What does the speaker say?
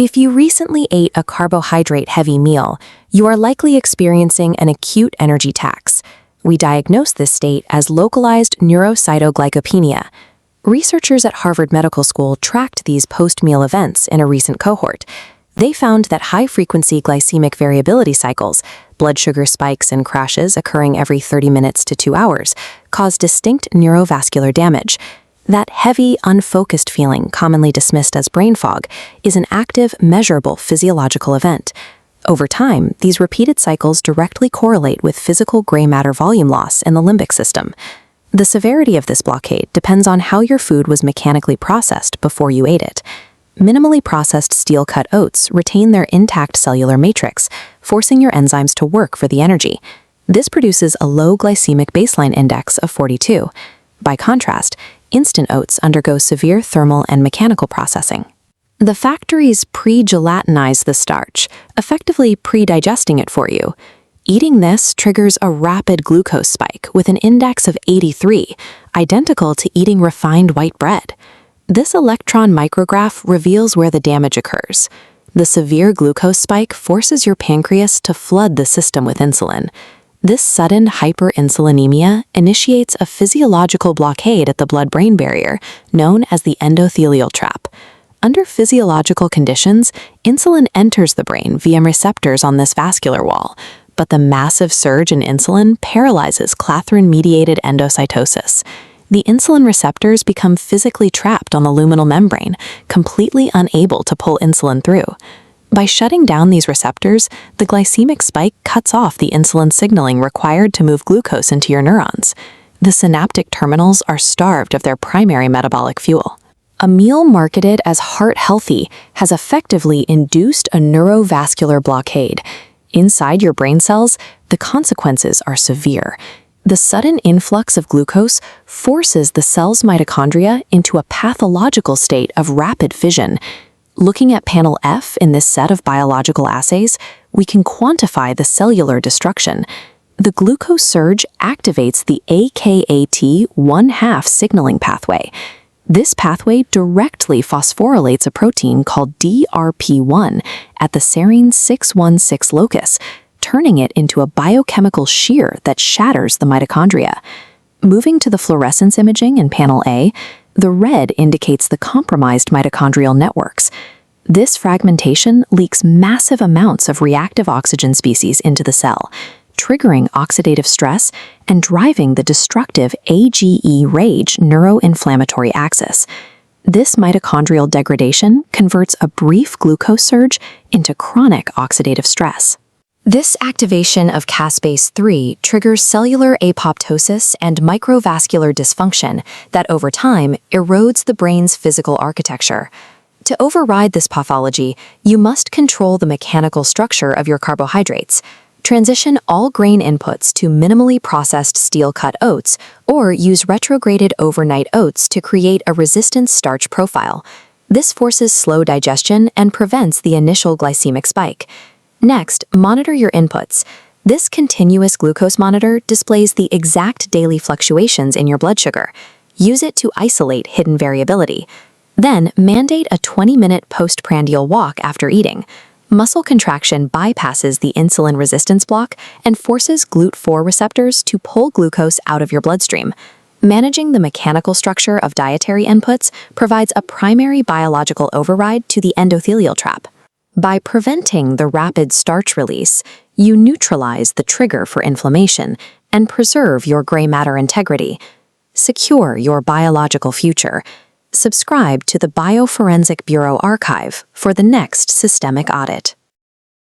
If you recently ate a carbohydrate-heavy meal, you are likely experiencing an acute energy tax. We diagnose this state as localized neurocytoglyopenia. Researchers at Harvard Medical School tracked these post-meal events in a recent cohort. They found that high-frequency glycemic variability cycles, blood sugar spikes and crashes occurring every 30 minutes to 2 hours, cause distinct neurovascular damage. That heavy, unfocused feeling, commonly dismissed as brain fog, is an active, measurable physiological event. Over time, these repeated cycles directly correlate with physical gray matter volume loss in the limbic system. The severity of this blockade depends on how your food was mechanically processed before you ate it. Minimally processed steel-cut oats retain their intact cellular matrix, forcing your enzymes to work for the energy. This produces a low glycemic baseline index of 42. By contrast, instant oats undergo severe thermal and mechanical processing. The factories pre-gelatinize the starch, effectively pre-digesting it for you. Eating this triggers a rapid glucose spike with an index of 83, identical to eating refined white bread. This electron micrograph reveals where the damage occurs. The severe glucose spike forces your pancreas to flood the system with insulin. This sudden hyperinsulinemia initiates a physiological blockade at the blood-brain barrier, known as the endothelial trap. Under physiological conditions, insulin enters the brain via receptors on this vascular wall, but the massive surge in insulin paralyzes Clatherine-Mediated endocytosis. The insulin receptors become physically trapped on the luminal membrane, completely unable to pull insulin through. By shutting down these receptors, the glycemic spike cuts off the insulin signaling required to move glucose into your neurons. The synaptic terminals are starved of their primary metabolic fuel. A meal marketed as heart-healthy has effectively induced a neurovascular blockade. Inside your brain cells, the consequences are severe. The sudden influx of glucose forces the cell's mitochondria into a pathological state of rapid fission. Looking at panel F in this set of biological assays, we can quantify the cellular destruction. The glucose surge activates the AKAT1/2 signaling pathway. This pathway directly phosphorylates a protein called DRP1 at the serine 616 locus, turning it into a biochemical shear that shatters the mitochondria. Moving to the fluorescence imaging in panel A, the red indicates the compromised mitochondrial networks. This fragmentation leaks massive amounts of reactive oxygen species into the cell, triggering oxidative stress and driving the destructive AGE-RAGE neuroinflammatory axis. This mitochondrial degradation converts a brief glucose surge into chronic oxidative stress. This activation of caspase-3 triggers cellular apoptosis and microvascular dysfunction that over time erodes the brain's physical architecture. To override this pathology, you must control the mechanical structure of your carbohydrates. Transition all grain inputs to minimally processed steel-cut oats or use retrograded overnight oats to create a resistant starch profile. This forces slow digestion and prevents the initial glycemic spike. Next, monitor your inputs. This continuous glucose monitor displays the exact daily fluctuations in your blood sugar. Use it to isolate hidden variability. Then, mandate a 20-minute postprandial walk after eating. Muscle contraction bypasses the insulin resistance block and forces GLUT4 receptors to pull glucose out of your bloodstream. Managing the mechanical structure of dietary inputs provides a primary biological override to the endothelial trap. By preventing the rapid starch release, you neutralize the trigger for inflammation and preserve your gray matter integrity. Secure your biological future. Subscribe to the BioForensic Bureau archive for the next systemic audit.